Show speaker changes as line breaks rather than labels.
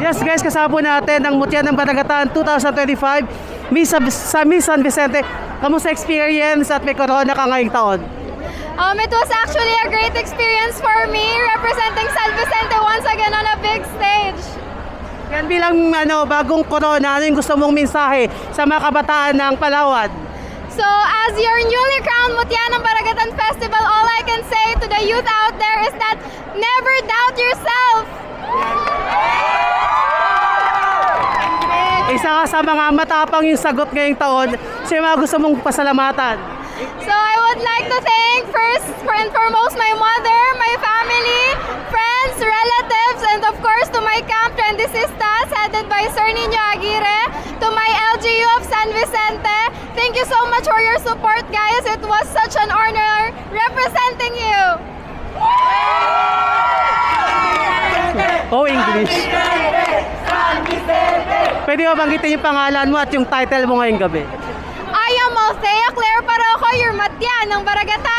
Yes guys, kasama po natin ang Mutya ng Baragatan 2025 sa Miss San Vicente. Kamusta experience at may corona ka ngayong taon?
It was actually a great experience for me representing San Vicente once again on a big stage.
Yan bilang bagong corona, ano yung gusto mong mensahe sa mga kabataan ng Palawan?
So as your newly crowned Mutya ng Baragatan Festival, all I can say to the youth out there is that never doubt yourself.
Isa ka sa mga matapang yung sagot ngayong taon, siya mga gusto mong pasalamatan.
So I would like to thank first and foremost my mother, my family, friends, relatives, and of course to my Camp Trendisistas headed by Sir Nino Aguirre, to my LGU of San Vicente. Thank you so much for your support, guys. It was such an honor representing you.
Oh, English. Pwede mo banggitin yung pangalan mo at yung title mo ngayong gabi?
I am Althea Claire Paroco, your Mutya ng Baragatan.